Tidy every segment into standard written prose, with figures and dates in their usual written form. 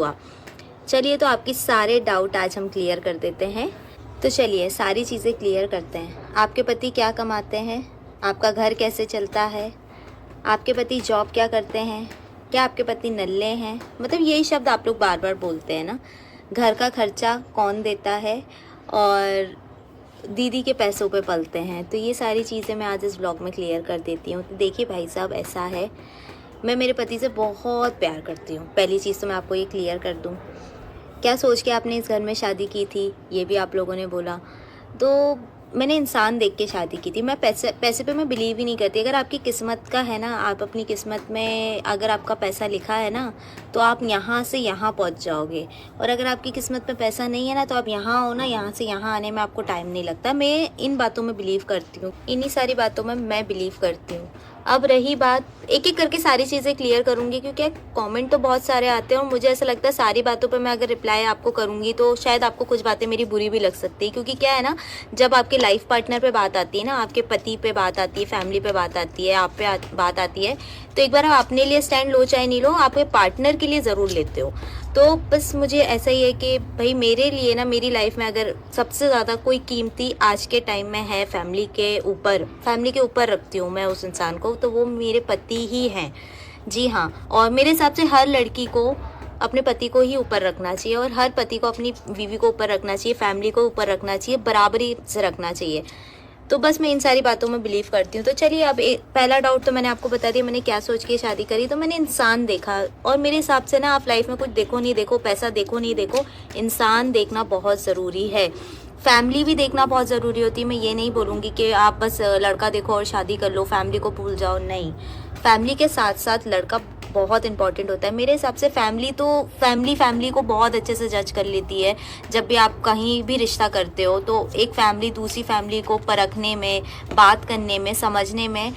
हुआ। चलिए, तो आपकी सारे डाउट आज हम क्लियर कर देते हैं। तो चलिए सारी चीज़ें क्लियर करते हैं। आपके पति क्या कमाते हैं? आपका घर कैसे चलता है? आपके पति जॉब क्या करते हैं? क्या आपके पति नल्ले हैं? मतलब यही शब्द आप लोग बार बार बोलते हैं ना। घर का खर्चा कौन देता है? और दीदी के पैसों पे पलते हैं। तो ये सारी चीज़ें मैं आज इस ब्लॉग में क्लियर कर देती हूँ। तो देखिए भाई साहब, ऐसा है, मैं मेरे पति से बहुत प्यार करती हूँ। पहली चीज़ तो मैं आपको ये क्लियर कर दूँ। क्या सोच के आपने इस घर में शादी की थी, ये भी आप लोगों ने बोला। तो मैंने इंसान देख के शादी की थी। मैं पैसे पे मैं बिलीव ही नहीं करती। अगर आपकी किस्मत का है ना, आप अपनी किस्मत में अगर आपका पैसा लिखा है ना, तो आप यहाँ से यहाँ पहुँच जाओगे। और अगर आपकी किस्मत में पैसा नहीं है ना, तो आप यहाँ हो ना, यहाँ से यहाँ आने में आपको टाइम नहीं लगता। मैं इन बातों में बिलीव करती हूँ, इन्हीं सारी बातों में मैं बिलीव करती हूँ। अब रही बात, एक एक करके सारी चीज़ें क्लियर करूँगी, क्योंकि कमेंट तो बहुत सारे आते हैं और मुझे ऐसा लगता है सारी बातों पर मैं अगर रिप्लाई आपको करूँगी तो शायद आपको कुछ बातें मेरी बुरी भी लग सकती है। क्योंकि क्या है ना, जब आपके लाइफ पार्टनर पे बात आती है ना, आपके पति पे बात आती है, फैमिली पे बात आती है, आप पे बात आती है, तो एक बार आप अपने लिए स्टैंड लो चाहे नहीं लो, आपके पार्टनर के लिए ज़रूर लेते हो। तो बस मुझे ऐसा ही है कि भाई मेरे लिए ना, मेरी लाइफ में अगर सबसे ज़्यादा कोई कीमती आज के टाइम में है, फैमिली के ऊपर रखती हूँ मैं उस इंसान को, तो वो मेरे पति ही हैं। जी हाँ, और मेरे हिसाब से हर लड़की को अपने पति को ही ऊपर रखना चाहिए और हर पति को अपनी बीवी को ऊपर रखना चाहिए, फैमिली को ऊपर रखना चाहिए, बराबरी से रखना चाहिए। तो बस मैं इन सारी बातों में बिलीव करती हूँ। तो चलिए, अब पहला डाउट तो मैंने आपको बता दिया, मैंने क्या सोच के शादी करी। तो मैंने इंसान देखा, और मेरे हिसाब से ना, आप लाइफ में कुछ देखो नहीं देखो, पैसा देखो नहीं देखो, इंसान देखना बहुत ज़रूरी है। फैमिली भी देखना बहुत ज़रूरी होती है। मैं ये नहीं बोलूँगी कि आप बस लड़का देखो और शादी कर लो, फैमिली को भूल जाओ, नहीं। फैमिली के साथ साथ लड़का बहुत इंपॉर्टेंट होता है मेरे हिसाब से। फैमिली को बहुत अच्छे से जज कर लेती है। जब भी आप कहीं भी रिश्ता करते हो तो एक फैमिली दूसरी फैमिली को परखने में, बात करने में, समझने में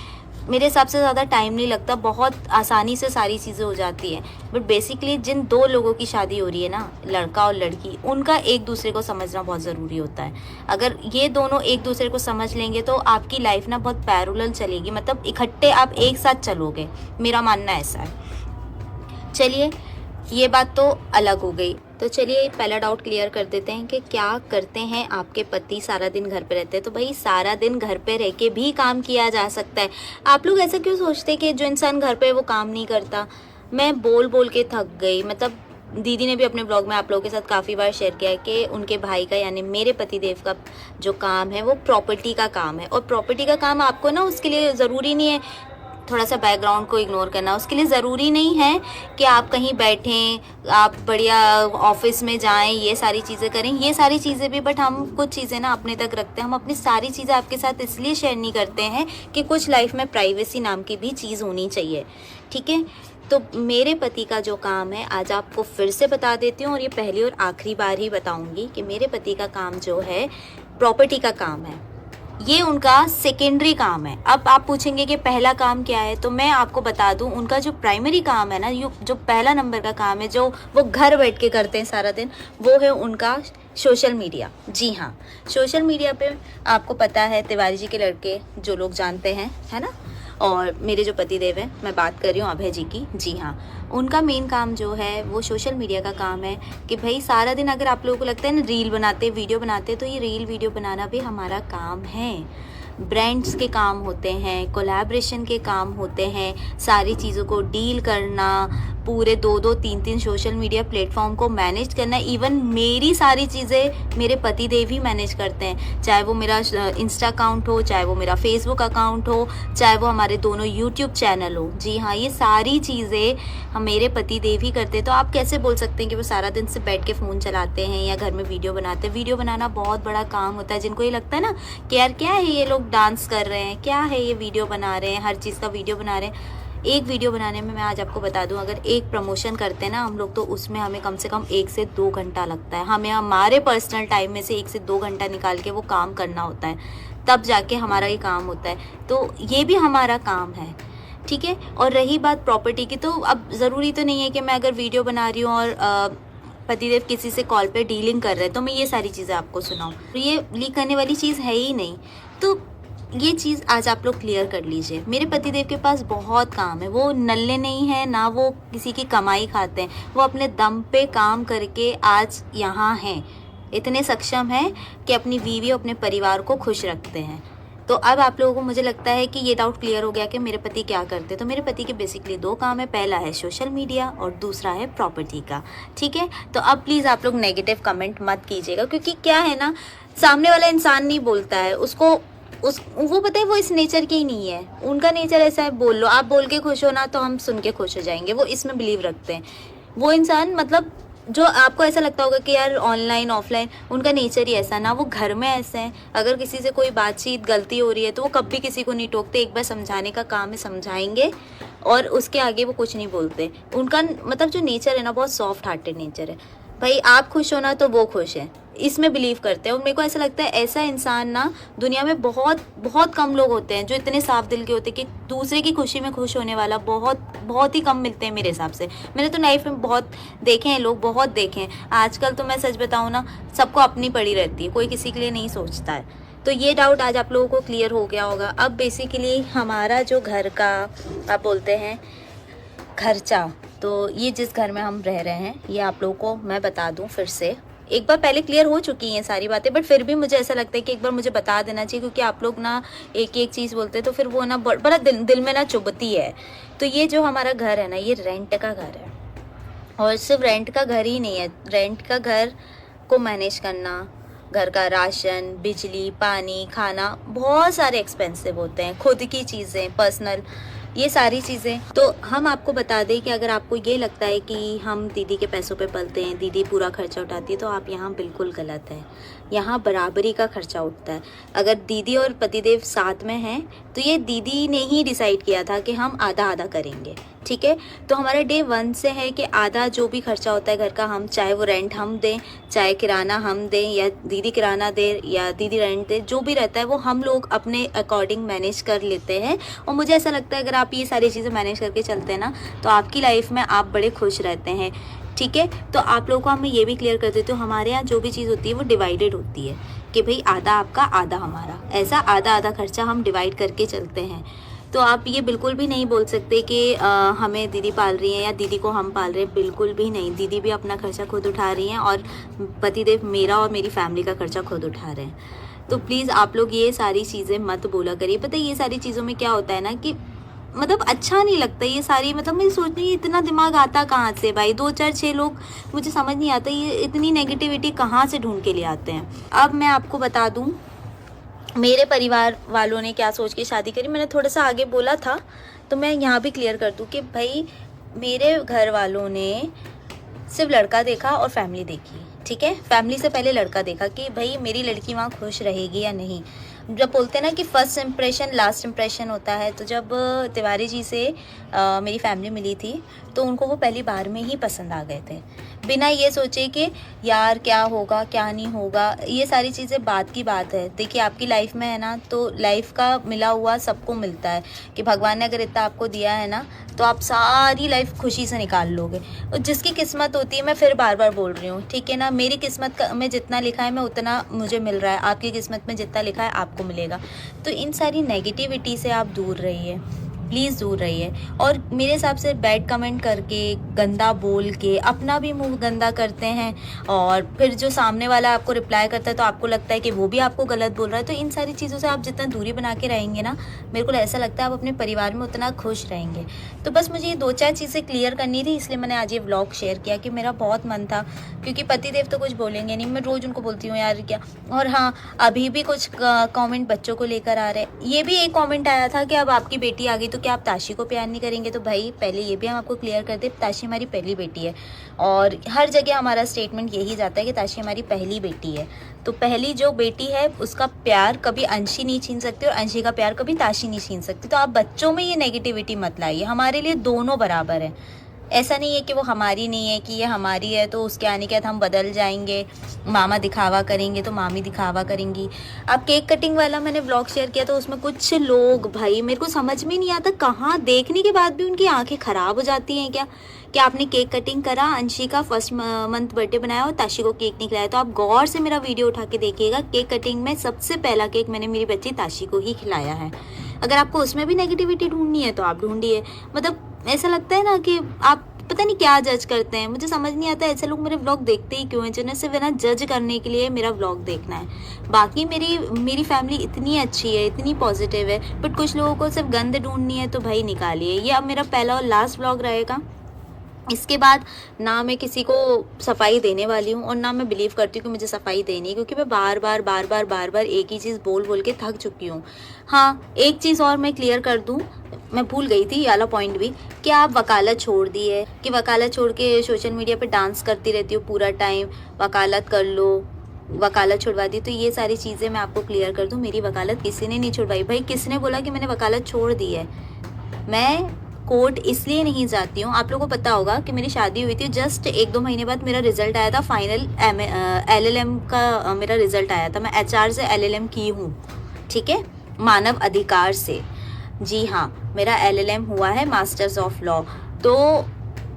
मेरे हिसाब से ज़्यादा टाइम नहीं लगता, बहुत आसानी से सारी चीज़ें हो जाती हैं। बट बेसिकली जिन दो लोगों की शादी हो रही है ना, लड़का और लड़की, उनका एक दूसरे को समझना बहुत ज़रूरी होता है। अगर ये दोनों एक दूसरे को समझ लेंगे तो आपकी लाइफ ना बहुत पैरेलल चलेगी, मतलब इकट्ठे आप एक साथ चलोगे, मेरा मानना ऐसा है। चलिए, ये बात तो अलग हो गई। तो चलिए पहला डाउट क्लियर कर देते हैं कि क्या करते हैं आपके पति। सारा दिन घर पे रहते हैं। तो भाई सारा दिन घर पे रह के भी काम किया जा सकता है। आप लोग ऐसा क्यों सोचते हैं कि जो इंसान घर पे वो काम नहीं करता। मैं बोल बोल के थक गई। मतलब दीदी ने भी अपने ब्लॉग में आप लोगों के साथ काफ़ी बार शेयर किया है कि उनके भाई का, यानी मेरे पतिदेव का जो काम है वो प्रॉपर्टी का काम है। और प्रॉपर्टी का काम आपको ना, उसके लिए ज़रूरी नहीं है, थोड़ा सा बैकग्राउंड को इग्नोर करना, उसके लिए ज़रूरी नहीं है कि आप कहीं बैठें, आप बढ़िया ऑफिस में जाएं, ये सारी चीज़ें करें, ये सारी चीज़ें भी। बट हम कुछ चीज़ें ना अपने तक रखते हैं। हम अपनी सारी चीज़ें आपके साथ इसलिए शेयर नहीं करते हैं कि कुछ लाइफ में प्राइवेसी नाम की भी चीज़ होनी चाहिए, ठीक है। तो मेरे पति का जो काम है आज आपको फिर से बता देती हूँ, और ये पहली और आखिरी बार ही बताऊँगी कि मेरे पति का काम जो है प्रॉपर्टी का काम है। ये उनका सेकेंडरी काम है। अब आप पूछेंगे कि पहला काम क्या है, तो मैं आपको बता दूं, उनका जो प्राइमरी काम है ना, जो पहला नंबर का काम है, जो वो घर बैठ के करते हैं सारा दिन, वो है उनका सोशल मीडिया। जी हाँ, सोशल मीडिया पे आपको पता है, तिवारी जी के लड़के जो लोग जानते हैं, है ना, और मेरे जो पतिदेव हैं, मैं बात कर रही हूँ अभय जी की। जी हाँ, उनका मेन काम जो है वो सोशल मीडिया का काम है। कि भाई सारा दिन अगर आप लोगों को लगता है ना रील बनाते, वीडियो बनाते, तो ये रील वीडियो बनाना भी हमारा काम है। ब्रांड्स के काम होते हैं, कोलैबोरेशन के काम होते हैं, सारी चीज़ों को डील करना, पूरे 2-2, 3-3 सोशल मीडिया प्लेटफॉर्म को मैनेज करना। इवन मेरी सारी चीज़ें मेरे पतिदेव ही मैनेज करते हैं, चाहे वो मेरा इंस्टा अकाउंट हो, चाहे वो मेरा फेसबुक अकाउंट हो, चाहे वो हमारे दोनों यूट्यूब चैनल हो। जी हाँ, ये सारी चीज़ें हम मेरे पतिदेव ही करते हैं। तो आप कैसे बोल सकते हैं कि वो सारा दिन से बैठ के फ़ोन चलाते हैं या घर में वीडियो बनाते हैं। वीडियो बनाना बहुत बड़ा काम होता है। जिनको ये लगता है ना कि यार क्या है ये लोग डांस कर रहे हैं, क्या है ये वीडियो बना रहे हैं, हर चीज़ का वीडियो बना रहे हैं। एक वीडियो बनाने में मैं आज आपको बता दूं, अगर एक प्रमोशन करते हैं ना हम लोग, तो उसमें हमें कम से कम 1 से 2 घंटा लगता है। हमें हमारे पर्सनल टाइम में से 1 से 2 घंटा निकाल के वो काम करना होता है, तब जाके हमारा ये काम होता है। तो ये भी हमारा काम है, ठीक है। और रही बात प्रॉपर्टी की, तो अब ज़रूरी तो नहीं है कि मैं अगर वीडियो बना रही हूँ और पतिदेव किसी से कॉल पे डीलिंग कर रहे हैं तो मैं ये सारी चीज़ें आपको सुनाऊँ। तो ये लीक करने वाली चीज़ है ही नहीं। तो ये चीज़ आज आप लोग क्लियर कर लीजिए। मेरे पतिदेव के पास बहुत काम है, वो नल्ले नहीं हैं, ना वो किसी की कमाई खाते हैं, वो अपने दम पे काम करके आज यहाँ हैं, इतने सक्षम हैं कि अपनी बीवी और अपने परिवार को खुश रखते हैं। तो अब आप लोगों को मुझे लगता है कि ये डाउट क्लियर हो गया कि मेरे पति क्या करते हैं। तो मेरे पति के बेसिकली 2 काम है, पहला है सोशल मीडिया और दूसरा है प्रॉपर्टी का, ठीक है। तो अब प्लीज़ आप लोग नेगेटिव कमेंट मत कीजिएगा, क्योंकि क्या है ना, सामने वाला इंसान नहीं बोलता है, उसको वो पता है वो इस नेचर के ही नहीं है, उनका नेचर ऐसा है, बोल लो, आप बोल के खुश हो ना तो हम सुन के खुश हो जाएंगे, वो इसमें बिलीव रखते हैं। वो इंसान मतलब जो आपको ऐसा लगता होगा कि यार ऑनलाइन ऑफलाइन, उनका नेचर ही ऐसा ना, वो घर में ऐसे हैं। अगर किसी से कोई बातचीत गलती हो रही है तो वो कभी किसी को नहीं टोकते, एक बार समझाने का काम है, समझाएंगे और उसके आगे वो कुछ नहीं बोलते। उनका मतलब जो नेचर है ना, बहुत सॉफ्ट हार्टेड नेचर है। भाई आप खुश हो ना तो वो खुश है, इसमें बिलीव करते हैं। और मेरे को ऐसा लगता है ऐसा इंसान ना दुनिया में बहुत बहुत कम लोग होते हैं जो इतने साफ दिल के होते हैं कि दूसरे की खुशी में खुश होने वाला बहुत बहुत ही कम मिलते हैं मेरे हिसाब से। मैंने तो लाइफ में बहुत देखे हैं लोग, बहुत देखे हैं। आजकल तो मैं सच बताऊँ ना, सबको अपनी पड़ी रहती है, कोई किसी के लिए नहीं सोचता है। तो ये डाउट आज आप लोगों को क्लियर हो गया होगा। अब बेसिकली हमारा जो घर का आप बोलते हैं खर्चा, तो ये जिस घर में हम रह रहे हैं, ये आप लोगों को मैं बता दूं फिर से, एक बार पहले क्लियर हो चुकी हैं सारी बातें, बट फिर भी मुझे ऐसा लगता है कि एक बार मुझे बता देना चाहिए, क्योंकि आप लोग ना एक एक चीज़ बोलते हैं तो फिर वो ना बड़ा दिल में ना चुभती है। तो ये जो हमारा घर है ना, ये रेंट का घर है, और सिर्फ रेंट का घर ही नहीं है, रेंट का घर को मैनेज करना, घर का राशन, बिजली, पानी, खाना, बहुत सारे एक्सपेंसिव होते हैं, खुद की चीज़ें, पर्सनल, ये सारी चीज़ें। तो हम आपको बता दें कि अगर आपको ये लगता है कि हम दीदी के पैसों पे पलते हैं, दीदी पूरा खर्चा उठाती है, तो आप यहाँ बिल्कुल गलत है। यहाँ बराबरी का खर्चा उठता है। अगर दीदी और पतिदेव साथ में हैं तो ये दीदी ने ही डिसाइड किया था कि हम आधा आधा करेंगे, ठीक है। तो हमारा डे 1 से है कि आधा जो भी खर्चा होता है घर का, हम चाहे वो रेंट हम दें, चाहे किराना हम दें, या दीदी किराना दे या दीदी रेंट दे, जो भी रहता है वो हम लोग अपने अकॉर्डिंग मैनेज कर लेते हैं। और मुझे ऐसा लगता है अगर आप ये सारी चीज़ें मैनेज करके चलते हैं ना, तो आपकी लाइफ में आप बड़े खुश रहते हैं, ठीक है। तो आप लोगों को हम ये भी क्लियर कर देते हो, हमारे यहाँ जो भी चीज़ होती है वो डिवाइडेड होती है कि भाई आधा आपका आधा हमारा, ऐसा आधा आधा खर्चा हम डिवाइड करके चलते हैं। तो आप ये बिल्कुल भी नहीं बोल सकते कि हमें दीदी पाल रही हैं या दीदी को हम पाल रहे हैं, बिल्कुल भी नहीं। दीदी भी अपना खर्चा खुद उठा रही हैं और पतिदेव मेरा और मेरी फैमिली का खर्चा खुद उठा रहे हैं। तो प्लीज़ आप लोग ये सारी चीज़ें मत बोला करिए। पता है ये सारी चीज़ों में क्या होता है ना कि मतलब अच्छा नहीं लगता ये सारी, मतलब मैं सोच रही इतना दिमाग आता कहाँ से भाई, 2 4 6 लोग, मुझे समझ नहीं आता ये इतनी नेगेटिविटी कहाँ से ढूंढ के ले आते हैं। अब मैं आपको बता दूँ मेरे परिवार वालों ने क्या सोच के शादी करी, मैंने थोड़ा सा आगे बोला था तो मैं यहाँ भी क्लियर कर दूँ कि भाई मेरे घर वालों ने सिर्फ लड़का देखा और फैमिली देखी, ठीक है। फैमिली से पहले लड़का देखा कि भाई मेरी लड़की वहाँ खुश रहेगी या नहीं। जब बोलते हैं ना कि फर्स्ट इम्प्रेशन लास्ट इम्प्रेशन होता है, तो जब तिवारी जी से मेरी फैमिली मिली थी तो उनको वो पहली बार में ही पसंद आ गए थे, बिना ये सोचे कि यार क्या होगा क्या नहीं होगा। ये सारी चीज़ें बात की बात है। देखिए आपकी लाइफ में है ना, तो लाइफ का मिला हुआ सबको मिलता है कि भगवान ने अगर इतना आपको दिया है ना, तो आप सारी लाइफ खुशी से निकाल लोगे। और जिसकी किस्मत होती है, मैं फिर बार बार बोल रही हूँ, ठीक है ना, मेरी किस्मत में जितना लिखा है मैं उतना मुझे मिल रहा है, आपकी किस्मत में जितना लिखा है आपको मिलेगा। तो इन सारी नेगेटिविटी से आप दूर रहिए, प्लीज़ दूर रहिए। और मेरे हिसाब से बैड कमेंट करके, गंदा बोल के अपना भी मुंह गंदा करते हैं, और फिर जो सामने वाला आपको रिप्लाई करता है तो आपको लगता है कि वो भी आपको गलत बोल रहा है। तो इन सारी चीज़ों से आप जितना दूरी बना के रहेंगे ना, मेरे को ऐसा लगता है आप अपने परिवार में उतना खुश रहेंगे। तो बस मुझे ये 2 4 चीज़ें क्लियर करनी थी, इसलिए मैंने आज ये व्लॉग शेयर किया कि मेरा बहुत मन था, क्योंकि पतिदेव तो कुछ बोलेंगे नहीं, मैं रोज़ उनको बोलती हूँ यार क्या। और हाँ, अभी भी कुछ कमेंट बच्चों को लेकर आ रहे हैं। ये भी एक कमेंट आया था कि अब आपकी बेटी आ गई तो क्या आप ताशी को प्यार नहीं करेंगे। तो भाई पहले ये भी हम आपको क्लियर कर दें, ताशी हमारी पहली बेटी है, और हर जगह हमारा स्टेटमेंट यही जाता है कि ताशी हमारी पहली बेटी है। तो पहली जो बेटी है उसका प्यार कभी अंशी नहीं छीन सकती, और अंशी का प्यार कभी ताशी नहीं छीन सकती। तो आप बच्चों में ये नेगेटिविटी मत लाइए, हमारे लिए दोनों बराबर है। ऐसा नहीं है कि वो हमारी नहीं है कि ये हमारी है तो उसके आने के बाद हम बदल जाएंगे, मामा दिखावा करेंगे तो मामी दिखावा करेंगी। अब केक कटिंग वाला मैंने व्लॉग शेयर किया तो उसमें कुछ लोग, भाई मेरे को समझ में नहीं आता, कहाँ देखने के बाद भी उनकी आंखें ख़राब हो जाती हैं क्या, कि आपने केक कटिंग करा, अंशी का फर्स्ट मंथ बर्थडे बनाया और ताशी को केक नहीं खिलाया। तो आप गौर से मेरा वीडियो उठा के देखिएगा, केक कटिंग में सबसे पहला केक मैंने मेरी बच्ची ताशी को ही खिलाया है। अगर आपको उसमें भी नेगेटिविटी ढूंढनी है तो आप ढूंढिए। मतलब ऐसा लगता है ना कि आप पता नहीं क्या जज करते हैं, मुझे समझ नहीं आता ऐसे लोग मेरे व्लॉग देखते ही क्यों हैं, जिन्हें सिर्फ ना जज करने के लिए मेरा व्लॉग देखना है। बाकी मेरी फैमिली इतनी अच्छी है, इतनी पॉजिटिव है, बट कुछ लोगों को सिर्फ गंद ढूंढनी है तो भाई निकालिए। ये अब मेरा पहला और लास्ट व्लॉग रहेगा। इसके बाद ना मैं किसी को सफाई देने वाली हूँ और ना मैं बिलीव करती हूँ कि मुझे सफाई देनी है, क्योंकि मैं बार बार एक ही चीज़ बोल के थक चुकी हूँ। हाँ, एक चीज़ और मैं क्लियर कर दूँ, मैं भूल गई थी ये वाला पॉइंट भी, कि आप वकालत छोड़ दी है, कि वकालत छोड़ के सोशल मीडिया पे डांस करती रहती हो पूरा टाइम, वकालत कर लो, वकालत छुड़वा दी। तो ये सारी चीज़ें मैं आपको क्लियर कर दूँ, मेरी वकालत किसी ने नहीं छुड़वाई। भाई किसने बोला कि मैंने वकालत छोड़ दी है? मैं कोर्ट इसलिए नहीं जाती हूँ, आप लोगों को पता होगा कि मेरी शादी हुई थी, जस्ट 1-2 महीने बाद मेरा रिजल्ट आया था, फाइनल LLM का मेरा रिजल्ट आया था। मैं HR से LLM की हूँ, ठीक है, मानव अधिकार से। जी हाँ, मेरा LLM हुआ है, मास्टर्स ऑफ लॉ। तो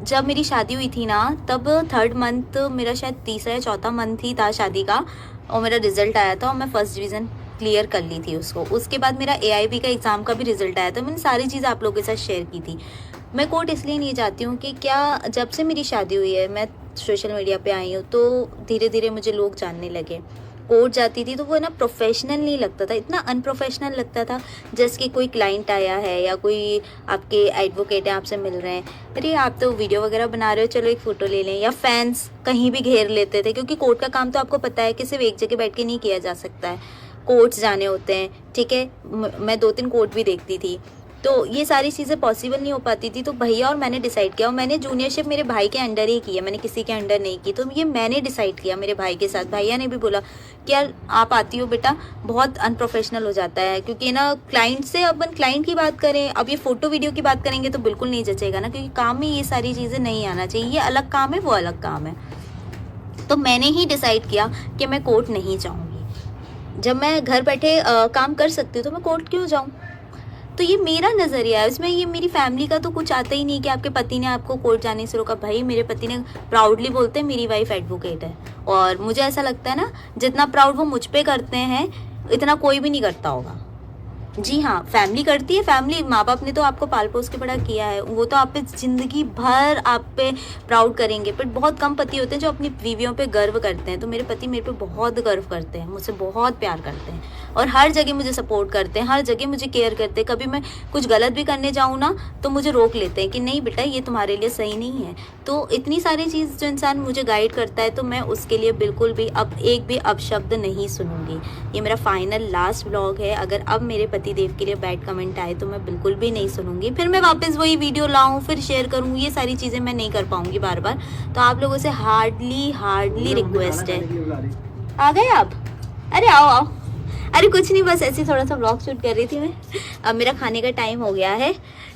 जब मेरी शादी हुई थी ना, तब 3rd मंथ, मेरा शायद 3रा या 4था मंथ ही था शादी का, और मेरा रिजल्ट आया था और मैं फर्स्ट डिवीज़न क्लियर कर ली थी उसको। उसके बाद मेरा AIB का एग्ज़ाम का भी रिजल्ट आया था। मैंने सारी चीज़ें आप लोगों के साथ शेयर की थी। मैं कोर्ट इसलिए नहीं जाती हूँ कि क्या, जब से मेरी शादी हुई है, मैं सोशल मीडिया पे आई हूँ तो धीरे धीरे मुझे लोग जानने लगे। कोर्ट जाती थी तो वो ना प्रोफेशनल नहीं लगता था, इतना अनप्रोफेशनल लगता था। जैसे कि कोई क्लाइंट आया है या कोई आपके एडवोकेट है, आपसे मिल रहे हैं, अरे आप तो वीडियो वगैरह बना रहे हो, चलो एक फ़ोटो ले लें। या फैंस कहीं भी घेर लेते थे, क्योंकि कोर्ट का काम तो आपको पता है कि सिर्फ एक जगह बैठ के नहीं किया जा सकता है, कोर्ट्स जाने होते हैं, ठीक है। मैं 2-3 कोर्ट भी देखती थी, तो ये सारी चीज़ें पॉसिबल नहीं हो पाती थी। तो भैया और मैंने डिसाइड किया, और मैंने जूनियरशिप मेरे भाई के अंडर ही की है, मैंने किसी के अंडर नहीं की। तो ये मैंने डिसाइड किया मेरे भाई के साथ। भैया ने भी बोला कि यार आप आती हो बेटा, बहुत अनप्रोफेशनल हो जाता है, क्योंकि ना क्लाइंट से अपन क्लाइंट की बात करें, अब ये फ़ोटो वीडियो की बात करेंगे तो बिल्कुल नहीं जचेगा ना, क्योंकि काम में ये सारी चीज़ें नहीं आना चाहिए। ये अलग काम है, वो अलग काम है। तो मैंने ही डिसाइड किया कि मैं कोर्ट नहीं जाऊँगी। जब मैं घर बैठे काम कर सकती हूँ तो मैं कोर्ट क्यों जाऊँ? तो ये मेरा नज़रिया है इसमें। ये मेरी फैमिली का तो कुछ आता ही नहीं कि आपके पति ने आपको कोर्ट जाने से रोका। भाई मेरे पति ने प्राउडली बोलते हैं मेरी वाइफ एडवोकेट है, और मुझे ऐसा लगता है ना, जितना प्राउड वो मुझ पे करते हैं इतना कोई भी नहीं करता होगा। जी हाँ, फैमिली करती है। फैमिली, माँ बाप ने तो आपको पाल पोस के बड़ा किया है, वो तो आप पे ज़िंदगी भर आप पे प्राउड करेंगे। बट बहुत कम पति होते हैं जो अपनी बीवियों पे गर्व करते हैं। तो मेरे पति मेरे पे बहुत गर्व करते हैं, मुझसे बहुत प्यार करते हैं, और हर जगह मुझे सपोर्ट करते हैं, हर जगह मुझे केयर करते हैं। कभी मैं कुछ गलत भी करने जाऊँ ना तो मुझे रोक लेते हैं कि नहीं बेटा ये तुम्हारे लिए सही नहीं है। तो इतनी सारी चीज़ जो इंसान मुझे गाइड करता है, तो मैं उसके लिए बिल्कुल भी अब एक भी अपशब्द नहीं सुनूंगी। ये मेरा फाइनल लास्ट व्लॉग है। अगर अब मेरे पति देव के लिए बैड कमेंट आए तो मैं बिल्कुल भी नहीं सुनूंगी। फिर मैं वापस वही वीडियो लाऊं, फिर शेयर करूं, ये सारी चीज़ें मैं नहीं कर पाऊंगी बार बार। तो आप लोगों से हार्डली रिक्वेस्ट है। आ गए आप? अरे आओ आओ। अरे कुछ नहीं, बस ऐसे थोड़ा सा व्लॉग शूट कर रही थी मैं। अब मेरा खाने का टाइम हो गया है,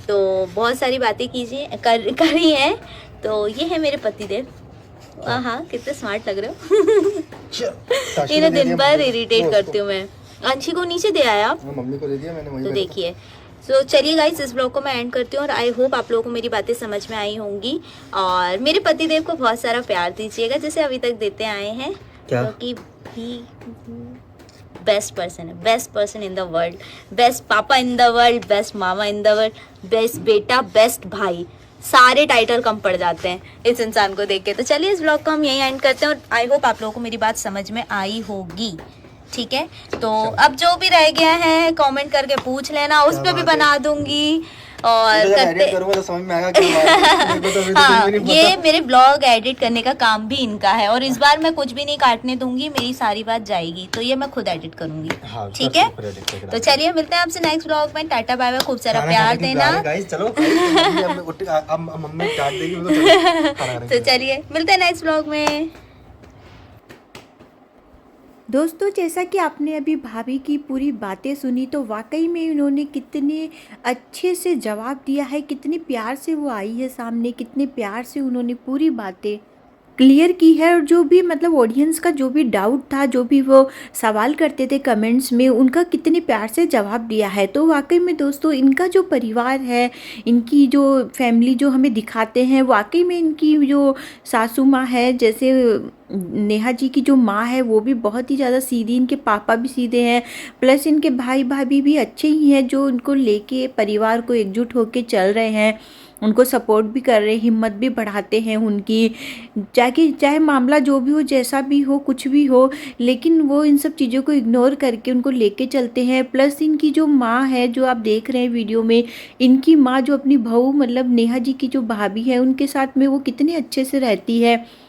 तो बहुत सारी बातें करी हैं। तो ये है मेरे पति देव। हाँ, कितने स्मार्ट लग रहे हो। इन्हें दिन भर इरिटेट करती हूँ मैं। अंशी को नीचे दे आया आप? मम्मी को दे दिया मैंने, वही तो देखिए। तो चलिए गाइस, इस ब्लॉग को मैं एंड करती हूँ, और आई होप आप लोगों को मेरी बातें समझ में आई होंगी। और मेरे पतिदेव को बहुत सारा प्यार दीजिएगा, जैसे अभी तक देते आए हैं, क्योंकि ही बेस्ट पर्सन है, best person in the world, best papa in the world, best mama in the world, best बेटा, बेस्ट भाई, सारे टाइटल कम पड़ जाते हैं इस इंसान को देख के। तो चलिए इस ब्लॉग को हम यहीं एंड करते हैं, और आई होप आप लोगों को मेरी बात समझ में आई होगी, ठीक है। तो अब जो भी रह गया है कमेंट करके पूछ लेना, उस पर भी बना दूंगी। और करते तो समझ में आएगा क्या। हाँ, ये मेरे ब्लॉग एडिट करने का काम भी इनका है, और इस बार मैं कुछ भी नहीं काटने दूंगी, मेरी सारी बात जाएगी, तो ये मैं खुद एडिट करूंगी। हाँ, ठीक है। तो चलिए मिलते हैं आपसे नेक्स्ट ब्लॉग में। टाटा बाय बाय, खूब सारा प्यार देना। चलो मम्मी काट देगी तो चलिए मिलते हैं नेक्स्ट ब्लॉग में। दोस्तों, जैसा कि आपने अभी भाभी की पूरी बातें सुनी, तो वाकई में उन्होंने कितने अच्छे से जवाब दिया है, कितने प्यार से वो आई है सामने, कितने प्यार से उन्होंने पूरी बातें क्लियर की है। और जो भी मतलब ऑडियंस का जो भी डाउट था, जो भी वो सवाल करते थे कमेंट्स में, उनका कितने प्यार से जवाब दिया है। तो वाकई में दोस्तों इनका जो परिवार है, इनकी जो फैमिली जो हमें दिखाते हैं, वाकई में इनकी जो सासू माँ है, जैसे नेहा जी की जो माँ है वो भी बहुत ही ज़्यादा सीधी, इनके पापा भी सीधे हैं, प्लस इनके भाई भाभी भी अच्छे ही हैं जो उनको लेके परिवार को एकजुट होके चल रहे हैं, उनको सपोर्ट भी कर रहे हैं, हिम्मत भी बढ़ाते हैं उनकी, चाहे मामला जो भी हो, जैसा भी हो, कुछ भी हो, लेकिन वो इन सब चीज़ों को इग्नोर करके उनको लेके चलते हैं। प्लस इनकी जो माँ है, जो आप देख रहे हैं वीडियो में, इनकी माँ जो अपनी बहू मतलब नेहा जी की जो भाभी है उनके साथ में वो कितने अच्छे से रहती है,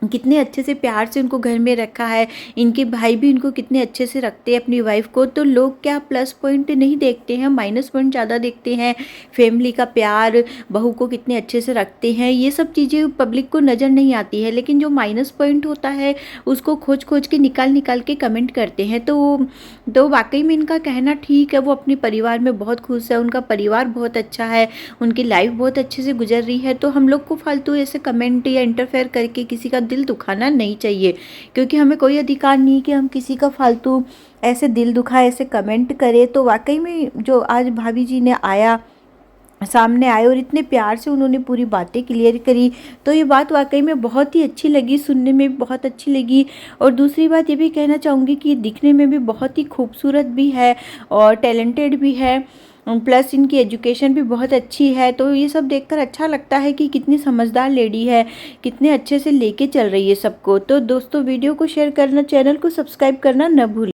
कितने अच्छे से प्यार से उनको घर में रखा है। इनके भाई भी इनको कितने अच्छे से रखते हैं अपनी वाइफ को। तो लोग क्या प्लस पॉइंट नहीं देखते हैं, माइनस पॉइंट ज़्यादा देखते हैं। फैमिली का प्यार, बहू को कितने अच्छे से रखते हैं, ये सब चीज़ें पब्लिक को नज़र नहीं आती है, लेकिन जो माइनस पॉइंट होता है उसको खोज खोज के निकाल के कमेंट करते हैं। तो वाकई में इनका कहना ठीक है, वो अपने परिवार में बहुत खुश है, उनका परिवार बहुत अच्छा है, उनकी लाइफ बहुत अच्छे से गुजर रही है। तो हम लोग को फालतू ऐसे कमेंट या इंटरफेयर करके किसी का दिल दुखाना नहीं चाहिए, क्योंकि हमें कोई अधिकार नहीं कि हम किसी का फालतू ऐसे दिल दुखाए, ऐसे कमेंट करें। तो वाकई में जो आज भाभी जी ने सामने आए और इतने प्यार से उन्होंने पूरी बातें क्लियर करी, तो ये बात वाकई में बहुत ही अच्छी लगी, सुनने में भी बहुत अच्छी लगी। और दूसरी बात ये भी कहना चाहूँगी कि दिखने में भी बहुत ही खूबसूरत भी है और टैलेंटेड भी है, प्लस इनकी एजुकेशन भी बहुत अच्छी है। तो ये सब देखकर अच्छा लगता है कि कितनी समझदार लेडी है, कितने अच्छे से लेके चल रही है सबको। तो दोस्तों वीडियो को शेयर करना, चैनल को सब्सक्राइब करना न भूलें।